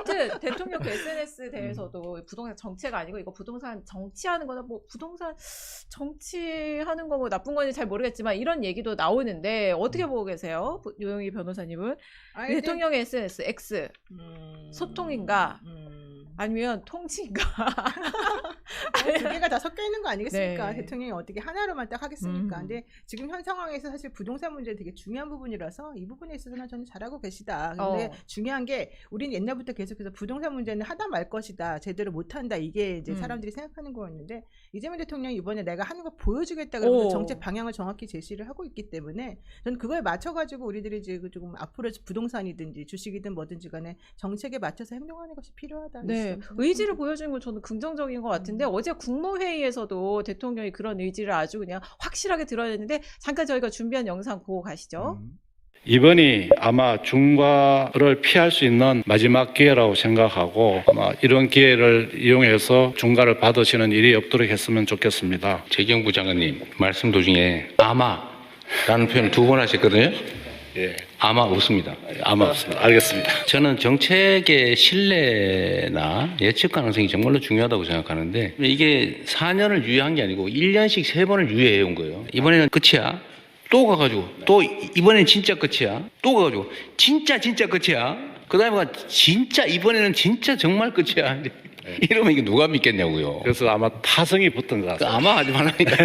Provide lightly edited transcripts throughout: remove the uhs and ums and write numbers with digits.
아무튼 대통령 그 SNS 대해서도 부동산 정체가 아니고 이거 부동산 정치하는 거나 뭐 부동산 정치하는 거 뭐 나쁜 건지 잘 모르겠지만 이런 얘기도 나오는데 어떻게 보고 계세요? 유영희 변호사님은 아니, 대통령의 SNS X 소통인가 아니면 통치인가? 두 개가 다 섞여 있는 거 아니겠습니까? 네. 대통령이 어떻게 하나로만 딱 하겠습니까? 음. 근데 지금 현 상황에서 사실 부동산 문제 되게 중요한 부분이라서 이 부분에 있어서는 저는 잘하고 계시다. 근데 중요한 게 우리는 옛날부터 계속해서 부동산 문제는 하다 말 것이다. 제대로 못한다. 이게 이제 사람들이 생각하는 거였는데 이재명 대통령이 이번에 내가 하는 거 보여주겠다 그러면서 정책 방향을 정확히 제시를 하고 있기 때문에 저는 그거에 맞춰가지고 우리들이 이제 조금 앞으로 부동산이든지 주식이든 뭐든지 간에 정책에 맞춰서 행동하는 것이 필요하다. 네, 의지를 보여주는 건 저는 긍정적인 것 같은데 어제 국무회의에서도 대통령이 그런 의지를 아주 그냥 확실하게 드러냈는데 잠깐 저희가 준비한 영상 보고 가시죠. 이번이 아마 중과를 피할 수 있는 마지막 기회라고 생각하고 아마 이런 기회를 이용해서 중과를 받으시는 일이 없도록 했으면 좋겠습니다. 재경부 장관님 말씀 도중에 아마라는 표현을 2번 하셨거든요. 예, 아마 없습니다. 아마 없습니다. 알겠습니다. 저는 정책의 신뢰나 예측 가능성이 정말로 중요하다고 생각하는데 이게 4년을 유예한 게 아니고 1년씩 3번을 유예해 온 거예요. 이번에는 끝이야. 또 가가지고 또 이번엔 진짜 끝이야. 또 가가지고 진짜 끝이야. 그 다음에 진짜 이번에는 진짜 정말 끝이야. 이러면 이게 누가 믿겠냐고요. 그래서 아마 타성이 붙은 것 같습니다. 아마 하지 말라니까.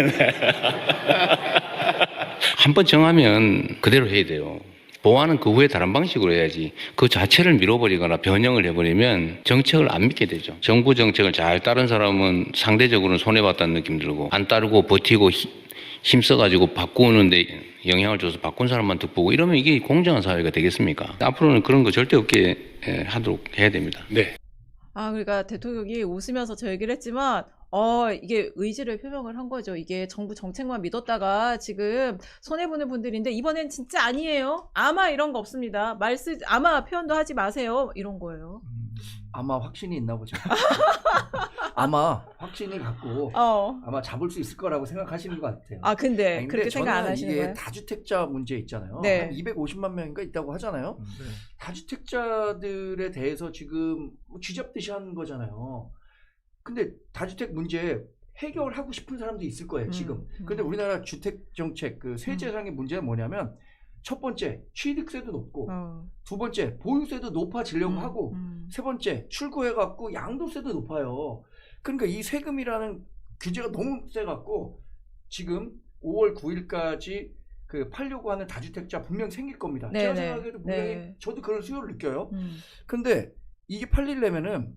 한번 정하면 그대로 해야 돼요. 보완은 그 후에 다른 방식으로 해야지 그 자체를 밀어버리거나 변형을 해버리면 정책을 안 믿게 되죠. 정부 정책을 잘 따른 사람은 상대적으로 손해봤다는 느낌 들고 안 따르고 버티고 힘써가지고 바꾸는데 영향을 줘서 바꾼 사람만 득보고 이러면 이게 공정한 사회가 되겠습니까? 앞으로는 그런 거 절대 없게 하도록 해야 됩니다. 네. 아, 그러니까 대통령이 웃으면서 저 얘기를 했지만 이게 의지를 표명을 한 거죠. 이게 정부 정책만 믿었다가 지금 손해보는 분들인데 이번엔 진짜 아니에요. 아마 이런 거 없습니다. 아마 표현도 하지 마세요. 이런 거예요. 아마 확신이 있나 보죠. 아마 확신이 갖고 아마 잡을 수 있을 거라고 생각하시는 것 같아요. 아, 근데 아니, 그렇게 생각 안 하시는 이게 거예요? 다주택자 문제 있잖아요. 네. 한 250만 명인가 있다고 하잖아요. 다주택자들에 대해서 지금 쥐잡듯이 하는 거잖아요. 근데 다주택 문제 해결하고 싶은 사람도 있을 거예요, 지금. 근데 우리나라 주택 정책 그 세제상의 문제는 뭐냐면 첫 번째 취득세도 높고 두 번째 보유세도 높아지려고 하고 세 번째 출구해갖고 양도세도 높아요. 그러니까 이 세금이라는 규제가 너무 세갖고 지금 5월 9일까지 그 팔려고 하는 다주택자 분명 생길 겁니다. 네네. 제가 생각해도 분명히 네. 저도 그런 수요를 느껴요. 근데 이게 팔리려면은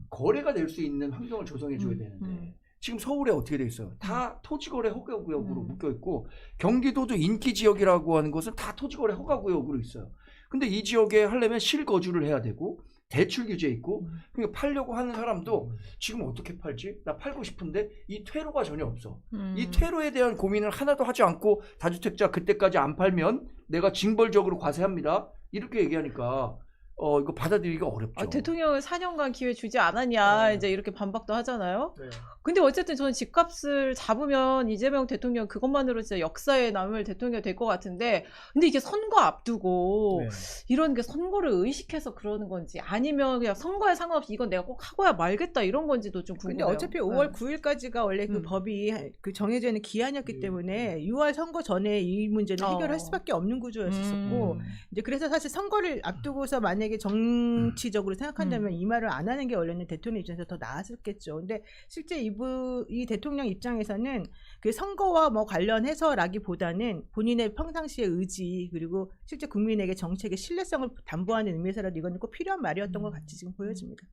거래가 될 수 있는 환경을 조성해 줘야 되는데 지금 서울에 어떻게 돼 있어요? 다 토지거래 허가구역으로 묶여 있고 경기도도 인기 지역이라고 하는 것은 다 토지거래 허가구역으로 있어요. 근데 이 지역에 하려면 실거주를 해야 되고 대출 규제 있고 그러니까 팔려고 하는 사람도 지금 어떻게 팔지? 나 팔고 싶은데 이 퇴로가 전혀 없어. 이 퇴로에 대한 고민을 하나도 하지 않고 다주택자 그때까지 안 팔면 내가 징벌적으로 과세합니다. 이렇게 얘기하니까 이거 받아들이기가 어렵죠. 대통령은 4년간 기회 주지 않았냐 이제 이렇게 반박도 하잖아요. 근데 어쨌든 저는 집값을 잡으면 이재명 대통령 그것만으로 진짜 역사에 남을 대통령이 될 것 같은데 근데 이게 선거 앞두고 이런 게 선거를 의식해서 그러는 건지 아니면 그냥 선거에 상관없이 이건 내가 꼭 하고야 말겠다 이런 건지도 좀 궁금해요. 근데 어차피 5월 9일까지가 원래 그 법이 그 정해져 있는 기한이었기 때문에 6월 선거 전에 이 문제는 해결할 수밖에 없는 구조였었고 이제 그래서 사실 선거를 앞두고서 만약에 정치적으로 생각한다면 이 말을 안 하는 게 원래는 대통령 입장에서 더 나았었겠죠. 근데 실제 이 대통령 입장에서는 그 선거와 뭐 관련해서라기보다는 본인의 평상시의 의지 그리고 실제 국민에게 정책의 신뢰성을 담보하는 의미에서라도 이건 꼭 필요한 말이었던 것 같이 지금 보여집니다.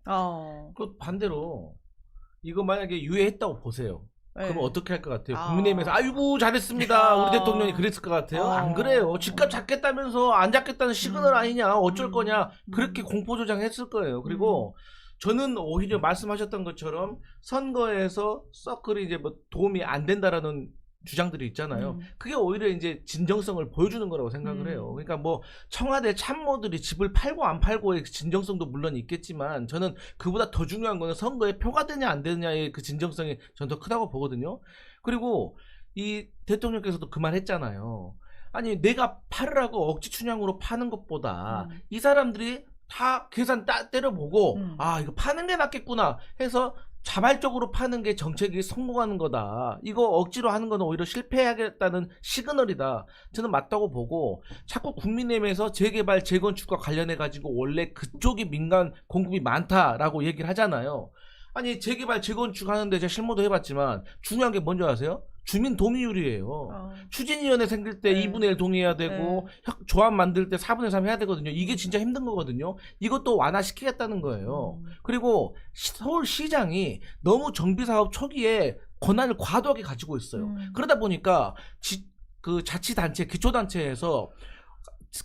그 반대로 이거 만약에 유예했다고 보세요. 네. 그럼 어떻게 할 것 같아요? 국민의힘에서 아이고 잘했습니다. 우리 대통령이 그랬을 것 같아요. 안 그래요. 집값 잡겠다면서 안 잡겠다는 시그널 아니냐. 어쩔 거냐. 그렇게 공포조장했을 거예요. 그리고 저는 오히려 말씀하셨던 것처럼 선거에서 서클이 이제 뭐 도움이 안 된다라는 주장들이 있잖아요. 그게 오히려 이제 진정성을 보여주는 거라고 생각을 해요. 그러니까 뭐 청와대 참모들이 집을 팔고 안 팔고의 진정성도 물론 있겠지만 저는 그보다 더 중요한 거는 선거에 표가 되냐 안 되느냐의 그 진정성이 저는 더 크다고 보거든요. 그리고 이 대통령께서도 그 말 했잖아요. 아니 내가 팔으라고 억지 춘향으로 파는 것보다 이 사람들이 다 계산 때려보고 아 이거 파는 게 낫겠구나 해서 자발적으로 파는 게 정책이 성공하는 거다. 이거 억지로 하는 거는 오히려 실패하겠다는 시그널이다. 저는 맞다고 보고 자꾸 국민의힘에서 재개발, 재건축과 관련해 가지고 원래 그쪽이 민간 공급이 많다라고 얘기를 하잖아요. 아니 재개발, 재건축 하는데 제가 실무도 해봤지만 중요한 게 뭔지 아세요? 주민 동의율이에요. 추진위원회 생길 때 네. 2분의 1 동의해야 되고 조합 만들 때 4분의 3 해야 되거든요. 이게 진짜 힘든 거거든요. 이것도 완화시키겠다는 거예요. 그리고 서울시장이 너무 정비사업 초기에 권한을 과도하게 가지고 있어요. 그러다 보니까 그 자치단체, 기초단체에서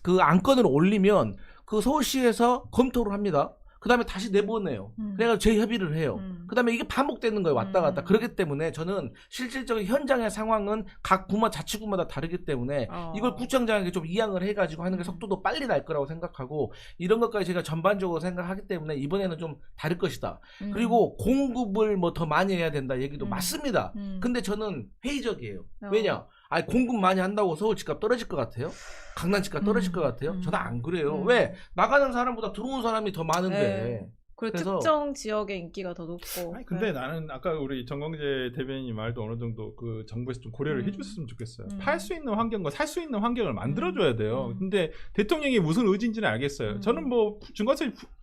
그 안건을 올리면 그 서울시에서 검토를 합니다. 그 다음에 다시 내보내요. 그래가지고 재협의를 해요. 그 다음에 이게 반복되는 거예요. 왔다 갔다. 그렇기 때문에 저는 실질적인 현장의 상황은 각 구마, 자치구마다 다르기 때문에 이걸 구청장에게 좀 이양을 해가지고 하는 게 속도도 빨리 날 거라고 생각하고 이런 것까지 제가 전반적으로 생각하기 때문에 이번에는 좀 다를 것이다. 그리고 공급을 뭐 더 많이 해야 된다 얘기도 맞습니다. 근데 저는 회의적이에요. 왜냐? 아니 공급 많이 한다고 서울 집값 떨어질 것 같아요? 강남 집값 떨어질 것 같아요? 저는 안 그래요. 왜? 나가는 사람보다 들어오는 사람이 더 많은데. 네. 그리고 그래서- 특정 지역의 인기가 더 높고. 아니, 근데 나는 아까 우리 정광재 대변인님 말도 어느 정도 그 정부에서 좀 고려를 해줬으면 좋겠어요. 팔 수 있는 환경과 살 수 있는 환경을 만들어줘야 돼요. 근데 대통령이 무슨 의지인지는 알겠어요. 저는 뭐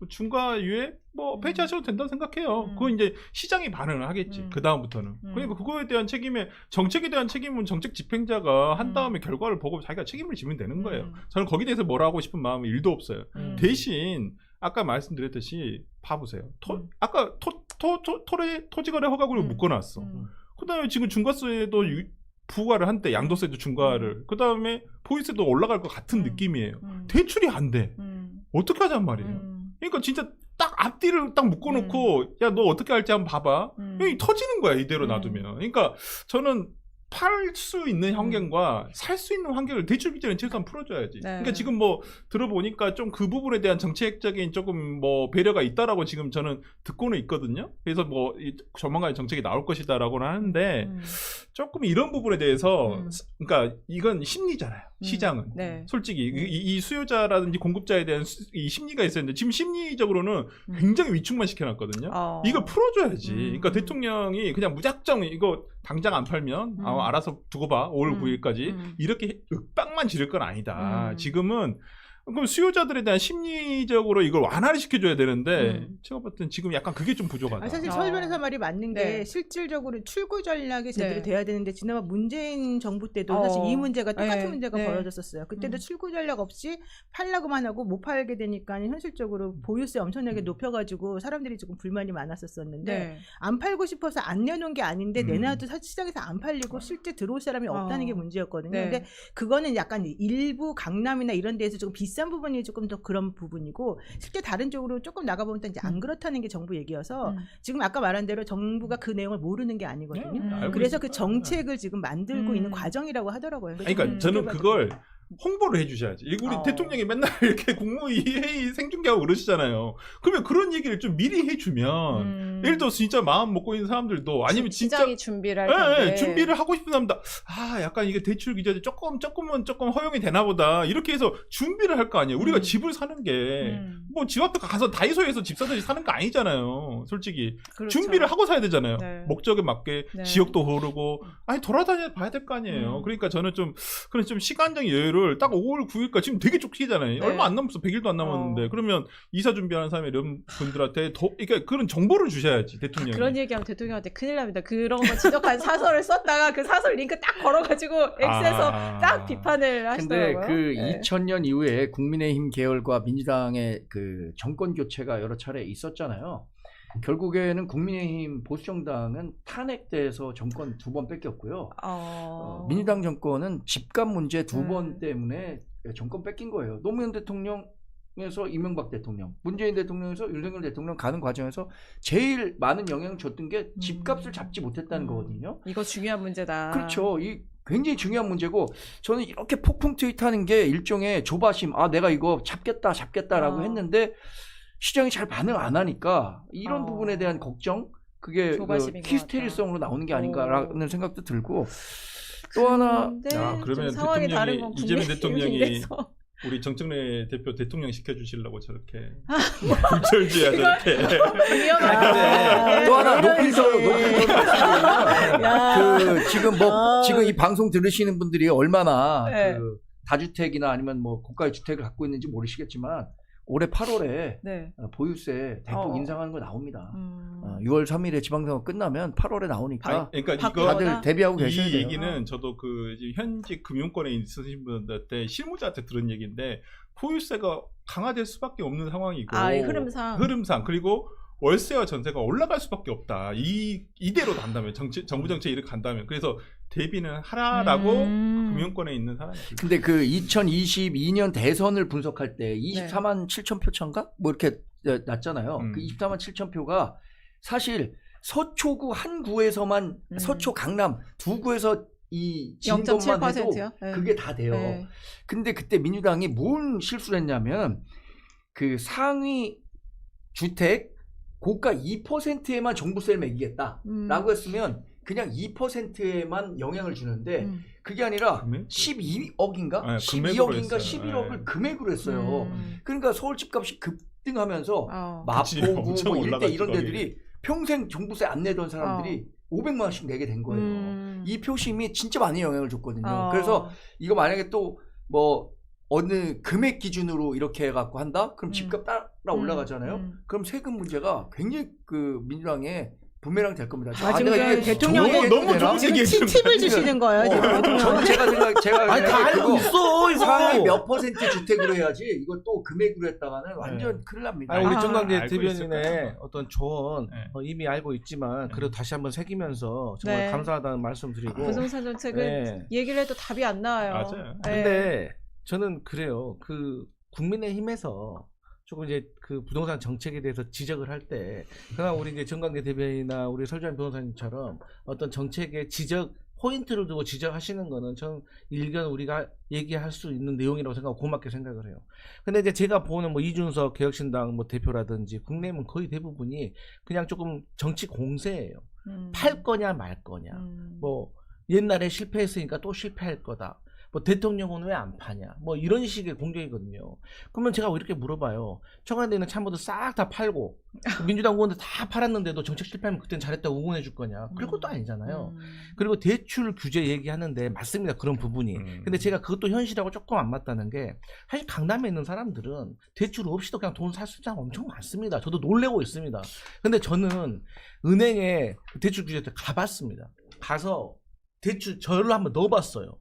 중과유예 뭐 폐지하셔도 된다고 생각해요. 그건 이제 시장이 반응을 하겠지. 그 다음부터는. 그러니까 그거에 대한 정책에 대한 책임은 정책 집행자가 한 다음에 결과를 보고 자기가 책임을 지면 되는 거예요. 저는 거기에 대해서 뭐라 하고 싶은 마음은 1도 없어요. 대신 아까 말씀드렸듯이 봐보세요. 아까 토지거래 허가구를 묶어놨어. 그 다음에 지금 중과세도 부과를 한때 양도세도 중과를. 그 다음에 보유세도 올라갈 것 같은 느낌이에요. 대출이 안 돼. 어떻게 하잔 말이에요. 그러니까 진짜 딱 앞뒤를 딱 묶어놓고 야 너 어떻게 할지 한번 봐봐. 여기 터지는 거야 이대로 놔두면. 그러니까 저는 팔 수 있는 환경과 살 수 있는 환경을 대출 규제는 최소한 풀어줘야지. 네. 그러니까 지금 뭐 들어보니까 좀 그 부분에 대한 정책적인 조금 뭐 배려가 있다라고 지금 저는 듣고는 있거든요. 그래서 뭐 조만간 정책이 나올 것이다라고는 하는데 조금 이런 부분에 대해서 그러니까 이건 심리잖아요. 시장은 네. 솔직히 이 수요자라든지 공급자에 대한 이 심리가 있었는데 지금 심리적으로는 굉장히 위축만 시켜놨거든요. 이걸 풀어줘야지. 그러니까 대통령이 그냥 무작정 이거 당장 안 팔면 알아서 두고 봐 5월 9일까지 이렇게 윽박만 지를 건 아니다. 지금은 그럼 수요자들에 대한 심리적으로 이걸 완화를 시켜줘야 되는데 제가 봤을 땐 지금 약간 그게 좀 부족하다. 사실 설 변호사 말이 맞는 게 네. 실질적으로 출구 전략이 제대로 네. 돼야 되는데 지난번 문재인 정부 때도 사실 이 문제가 똑같은 네. 문제가 네. 벌어졌었어요. 그때도 출구 전략 없이 팔라고만 하고 못 팔게 되니까 현실적으로 보유세 엄청나게 높여가지고 사람들이 조금 불만이 많았었는데 네. 안 팔고 싶어서 안 내놓은 게 아닌데 내놔도 시장에서 안 팔리고 실제 들어올 사람이 없다는 게 문제였거든요. 네. 근데 그거는 약간 일부 강남이나 이런 데에서 조금 비싼 부분이 조금 더 그런 부분이고 실제 다른 쪽으로 조금 나가보면 이제 안 그렇다는 게 정부 얘기여서 지금 아까 말한 대로 정부가 그 내용을 모르는 게 아니거든요. 알고 그래서 있습니다. 그 정책을 지금 만들고 있는 과정이라고 하더라고요. 그러니까 저는 그걸 홍보를 해주셔야지. 우리 대통령이 맨날 이렇게 국무회의 생중계하고 그러시잖아요. 그러면 그런 얘기를 좀 미리 해주면 예를 들어서 진짜 마음 먹고 있는 사람들도 아니면 진짜 시장이 준비를 할 텐데. 준비를 하고 싶은 사람도 약간 이게 대출 규제도 조금 허용이 되나 보다 이렇게 해서 준비를 할 거 아니에요. 우리가 집을 사는 게 뭐 집 앞에 가서 다이소에서 집 사듯이 사는 거 아니잖아요. 솔직히 그렇죠. 준비를 하고 사야 되잖아요. 네. 목적에 맞게 네. 지역도 고르고 돌아다녀 봐야 될 거 아니에요. 그러니까 저는 좀 시간적인 여유를 딱 5월 9일까지 지금 되게 쫓기잖아요. 네. 얼마 안 남았어. 100일도 안 남았는데 그러면 이사 준비하는 사람 이런 분들한테 그러니까 그런 정보를 주셔야지 대통령이. 그런 얘기하면 대통령한테 큰일 납니다. 그런 거 지적한 사설을 썼다가 그 사설 링크 딱 걸어가지고 X에서 딱 비판을 근데 하시더라고요. 그 네. 2000년 이후에 국민의힘 계열과 민주당의 그 정권 교체가 여러 차례 있었잖아요. 결국에는 국민의힘 보수정당은 탄핵돼서 정권 2번 뺏겼고요. 민주당 정권은 집값 문제 2번 때문에 정권 뺏긴 거예요. 노무현 대통령에서 이명박 대통령, 문재인 대통령에서 윤석열 대통령 가는 과정에서 제일 많은 영향을 줬던 게 집값을 잡지 못했다는 거거든요. 이거 중요한 문제다. 그렇죠. 이 굉장히 중요한 문제고 저는 이렇게 폭풍 트윗하는 게 일종의 조바심. 내가 이거 잡겠다라고 했는데 시장이 잘 반응 안 하니까 이런 부분에 대한 걱정 그게 그 히스테리성으로 나오는 게 아닌가라는 생각도 들고 또 하나 그러면 상황이 다른 건 이재명 대통령이 우리 정청래 대표 대통령 시켜주시려고 저렇게 불철주야 저렇게. 위험하다. 또 하나 높이서 야. 그 지금 이 방송 들으시는 분들이 얼마나 네. 그 다주택이나 아니면 뭐 고가의 주택을 갖고 있는지 모르시겠지만 올해 8월에 네. 보유세 대폭 인상하는 거 나옵니다. 6월 3일에 지방선거 끝나면 8월에 나오니까 그러니까 이거 다들 대비하고 계셔야 이 돼요. 얘기는 저도 그 현직 금융권에 있으신 분들한테 실무자한테 들은 얘기인데 보유세가 강화될 수밖에 없는 상황이고 이 흐름상. 그리고 월세와 전세가 올라갈 수밖에 없다. 이대로 간다면 정부 정책이 이렇게 간다면 그래서 대비는 하라라고 금융권에 있는 사람이. 근데 그 2022년 대선을 분석할 때 24만 7천 표 차인가? 뭐 이렇게 났잖아요. 그 24만 7천 표가 사실 서초구 한 구에서만 서초 강남 두 구에서 이 진 것만 해도 0.7%요? 네. 그게 다 돼요. 네. 근데 그때 민주당이 뭔 실수를 했냐면 그 상위 주택 고가 2%에만 종부세를 매기겠다라고 했으면 그냥 2%에만 영향을 주는데 그게 아니라 12억인가? 네, 12억인가 했어요. 11억을 네. 금액으로 했어요. 그러니까 서울 집값이 급등하면서 그치, 마포구 엄청 뭐 일대 올라갔지, 이런 거기. 데들이 평생 종부세 안 내던 사람들이 500만 원씩 내게 된 거예요. 이 표심이 진짜 많이 영향을 줬거든요. 그래서 이거 만약에 또 뭐 어느 금액 기준으로 이렇게 해갖고 한다? 그럼 집값 따라 올라가잖아요. 그럼 세금 문제가 굉장히 그 민주당에 부메랑 될 겁니다. 지금 대통령이 너무 좋은 지금 얘기해주는 팁을 주시는 거예요. 지금 저는 제가 아니 다 알고 있어 이거. 상위 몇 퍼센트 주택으로 해야지 이거 또 금액으로 했다가는 완전 큰일 납니다. 아니, 우리 정강재 알고 대변인의 있을까요? 어떤 조언 네. 이미 알고 있지만 그래도 다시 한번 새기면서 정말 네. 감사하다는 말씀드리고. 부동산 정책은 네. 얘기를 해도 답이 안 나와요. 맞아요. 네. 근데 저는 그래요. 그 국민의힘에서 조금 이제 그 부동산 정책에 대해서 지적을 할 때 그냥 우리 이제 정강재 대변인이나 우리 설주환 변호사님처럼 어떤 정책의 지적 포인트를 두고 지적하시는 거는 전 일견 우리가 얘기할 수 있는 내용이라고 생각하고 고맙게 생각을 해요. 근데 이제 제가 보는 뭐 이준석 개혁신당 뭐 대표라든지 국내는 거의 대부분이 그냥 조금 정치 공세예요. 팔 거냐 말 거냐. 뭐 옛날에 실패했으니까 또 실패할 거다. 뭐 대통령은 왜 안 파냐 뭐 이런 식의 공격이거든요. 그러면 제가 이렇게 물어봐요. 청와대에 있는 참모들 싹 다 팔고 민주당 의원들 다 팔았는데도 정책 실패하면 그때는 잘했다고 응원해 줄 거냐? 그럴 것도 아니잖아요. 그리고 대출 규제 얘기하는데 맞습니다. 그런 부분이. 근데 제가 그것도 현실하고 조금 안 맞다는 게 사실 강남에 있는 사람들은 대출 없이도 그냥 돈 살 수 있는 사람 엄청 많습니다. 저도 놀래고 있습니다. 근데 저는 은행에 대출 규제 때 가봤습니다. 가서 대출 저를 한번 넣어봤어요.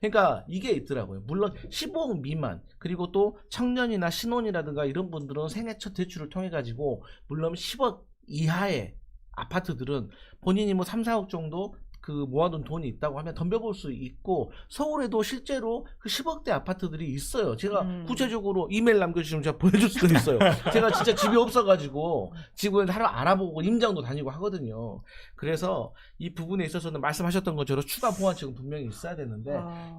그러니까 이게 있더라고요. 물론 15억 미만 그리고 또 청년이나 신혼이라든가 이런 분들은 생애 첫 대출을 통해 가지고 물론 10억 이하의 아파트들은 본인이 뭐 3, 4억 정도 그 모아둔 돈이 있다고 하면 덤벼볼 수 있고 서울에도 실제로 그 10억대 아파트들이 있어요. 제가 구체적으로 이메일 남겨주시면 제가 보내줄 수도 있어요. 제가 진짜 집이 없어가지고 집을 하루 알아보고 임장도 다니고 하거든요. 그래서 이 부분에 있어서는 말씀하셨던 것처럼 추가 보완책은 분명히 있어야 되는데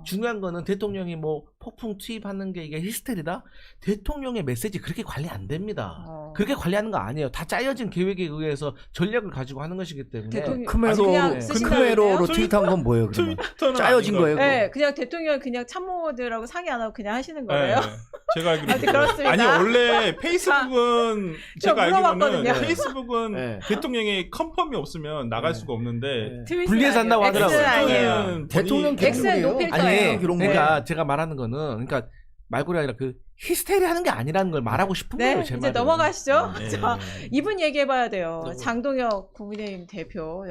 중요한 거는 대통령이 뭐 폭풍 투입하는 게 이게 히스테리다? 대통령의 메시지 그렇게 관리 안 됩니다. 그렇게 관리하는 거 아니에요. 다 짜여진 계획에 의해서 전략을 가지고 하는 것이기 때문에 크메로로 트윗한 건 뭐예요? 그러면? 짜여진 거예요? 네, 그냥 대통령 그냥 참모들하고 상의 안 하고 그냥 하시는 거예요. 네, 제가 알기로 그렇습니다. 아니 원래 페이스북은 제가 알기로는 물어봤거든요. 페이스북은 네. 대통령의 컨펌이 없으면 나갈 수가 없는데 분리해서 한다고 하더라고요. X는 아니에요. X는 대통령 X는 높일 아니, 거예요. 그러니까 제가 말하는 거는 그러니까 말고리 아니라 그 히스테리 하는 게 아니라는 걸 말하고 싶은 네, 거예요. 제 이제 말은. 넘어가시죠. 네. 자, 이분 얘기해봐야 돼요. 장동혁 국민의힘 대표.